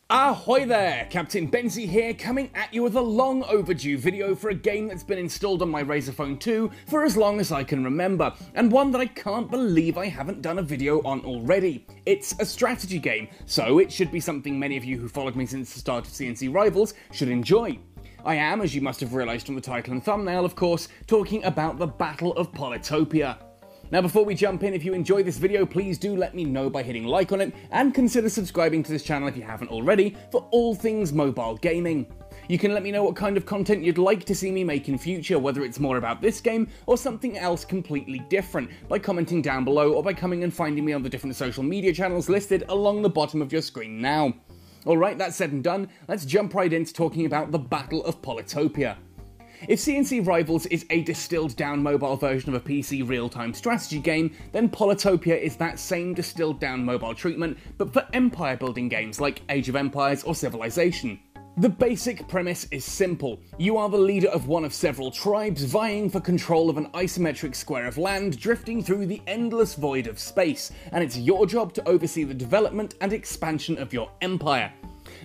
Ahoy there, Captain Benzie here, coming at you with a long overdue video for a game that's been installed on my Razer Phone 2 for as long as I can remember, and one that I can't believe I haven't done a video on already. It's a strategy game, so it should be something many of you who followed me since the start of CNC Rivals should enjoy. I am, as you must have realised from the title and thumbnail of course, talking about the Battle of Polytopia. Now before we jump in, if you enjoy this video, please do let me know by hitting like on it, and consider subscribing to this channel if you haven't already, for all things mobile gaming. You can let me know what kind of content you'd like to see me make in future, whether it's more about this game or something else completely different, by commenting down below or by coming and finding me on the different social media channels listed along the bottom of your screen now. Alright, that's said and done, let's jump right into talking about the Battle of Polytopia. If CNC Rivals is a distilled down mobile version of a PC real-time strategy game, then Polytopia is that same distilled down mobile treatment, but for empire building games like Age of Empires or Civilization. The basic premise is simple. You are the leader of one of several tribes vying for control of an isometric square of land drifting through the endless void of space, and it's your job to oversee the development and expansion of your empire.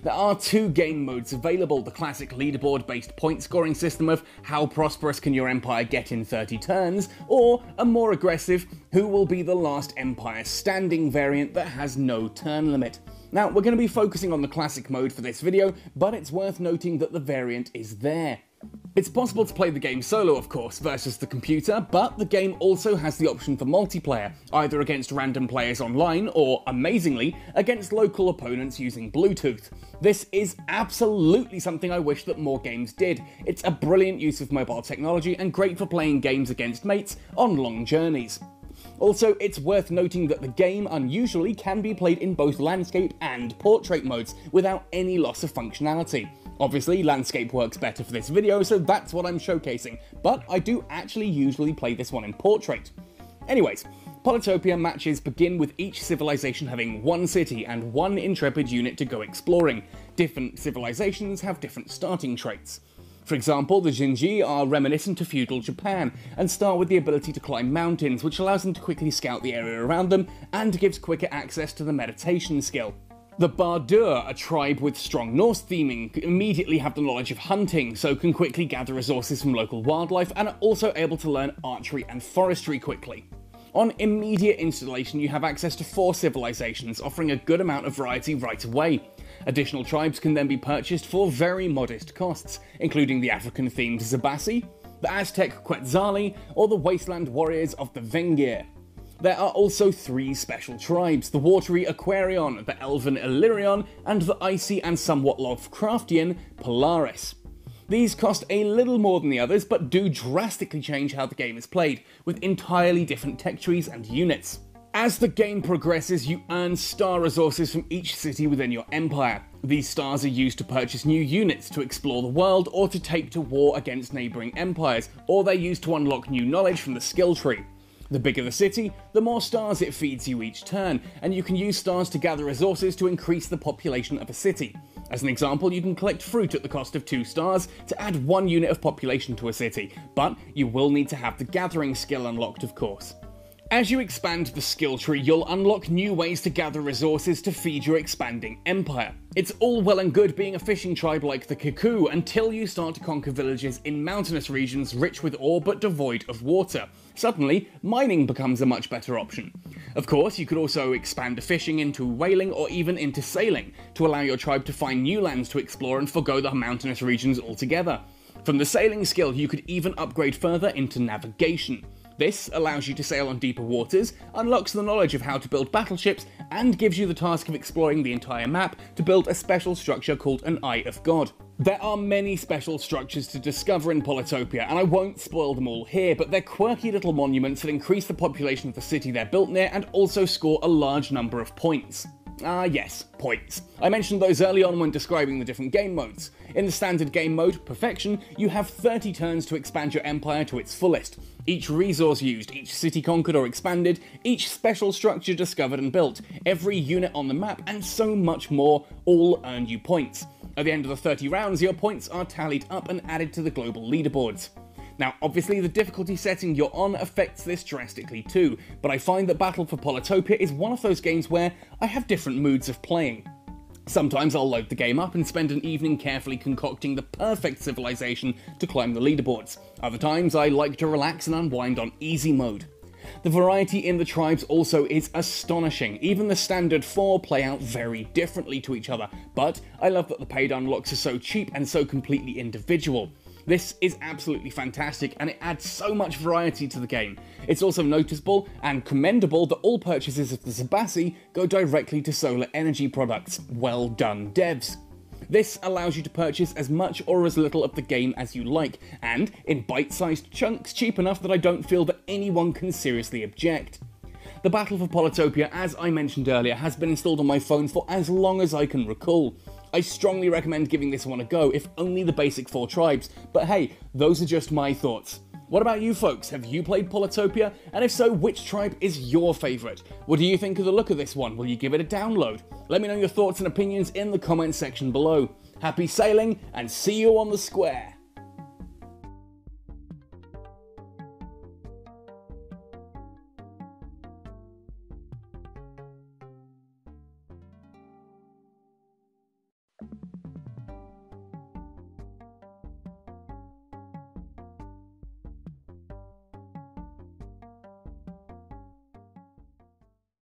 There are two game modes available, the classic leaderboard-based point scoring system of how prosperous can your empire get in 30 turns, or a more aggressive, who will be the last empire standing variant that has no turn limit. Now, we're going to be focusing on the classic mode for this video, but it's worth noting that the variant is there. It's possible to play the game solo, of course, versus the computer, but the game also has the option for multiplayer, either against random players online or, amazingly, against local opponents using Bluetooth. This is absolutely something I wish that more games did. It's a brilliant use of mobile technology and great for playing games against mates on long journeys. Also, it's worth noting that the game unusually can be played in both landscape and portrait modes without any loss of functionality. Obviously, landscape works better for this video, so that's what I'm showcasing, but I do actually usually play this one in portrait. Anyways, Polytopia matches begin with each civilization having one city and one intrepid unit to go exploring. Different civilizations have different starting traits. For example, the Jinji are reminiscent of feudal Japan, and start with the ability to climb mountains, which allows them to quickly scout the area around them, and gives quicker access to the meditation skill. The Bardur, a tribe with strong Norse theming, immediately have the knowledge of hunting, so can quickly gather resources from local wildlife, and are also able to learn archery and forestry quickly. On immediate installation, you have access to 4 civilizations, offering a good amount of variety right away. Additional tribes can then be purchased for very modest costs, including the African-themed Zabasi, the Aztec Quetzali, or the wasteland warriors of the Vengir. There are also 3 special tribes, the watery Aquarion, the elven Illyrion, and the icy and somewhat Lovecraftian Polaris. These cost a little more than the others, but do drastically change how the game is played, with entirely different tech trees and units. As the game progresses, you earn star resources from each city within your empire. These stars are used to purchase new units, to explore the world, or to take to war against neighbouring empires, or they're used to unlock new knowledge from the skill tree. The bigger the city, the more stars it feeds you each turn, and you can use stars to gather resources to increase the population of a city. As an example, you can collect fruit at the cost of 2 stars to add 1 unit of population to a city, but you will need to have the gathering skill unlocked, of course. As you expand the skill tree, you'll unlock new ways to gather resources to feed your expanding empire. It's all well and good being a fishing tribe like the Kiku until you start to conquer villages in mountainous regions rich with ore but devoid of water. Suddenly, mining becomes a much better option. Of course, you could also expand fishing into whaling or even into sailing, to allow your tribe to find new lands to explore and forgo the mountainous regions altogether. From the sailing skill, you could even upgrade further into navigation. This allows you to sail on deeper waters, unlocks the knowledge of how to build battleships, and gives you the task of exploring the entire map to build a special structure called an Eye of God. There are many special structures to discover in Polytopia, and I won't spoil them all here, but they're quirky little monuments that increase the population of the city they're built near and also score a large number of points. Yes, points. I mentioned those early on when describing the different game modes. In the standard game mode, Perfection, you have 30 turns to expand your empire to its fullest. Each resource used, each city conquered or expanded, each special structure discovered and built, every unit on the map, and so much more, all earn you points. At the end of the 30 rounds, your points are tallied up and added to the global leaderboards. Now, obviously the difficulty setting you're on affects this drastically too, but I find that Battle for Polytopia is one of those games where I have different moods of playing. Sometimes I'll load the game up and spend an evening carefully concocting the perfect civilization to climb the leaderboards. Other times I like to relax and unwind on easy mode. The variety in the tribes also is astonishing. Even the standard 4 play out very differently to each other, but I love that the paid unlocks are so cheap and so completely individual. This is absolutely fantastic and it adds so much variety to the game. It's also noticeable and commendable that all purchases of the Zabassi go directly to solar energy products. Well done, devs. This allows you to purchase as much or as little of the game as you like, and in bite-sized chunks cheap enough that I don't feel that anyone can seriously object. The Battle for Polytopia, as I mentioned earlier, has been installed on my phone for as long as I can recall. I strongly recommend giving this one a go, if only the basic 4 tribes, but hey, those are just my thoughts. What about you folks? Have you played Polytopia? And if so, which tribe is your favourite? What do you think of the look of this one? Will you give it a download? Let me know your thoughts and opinions in the comments section below. Happy sailing, and see you on the square!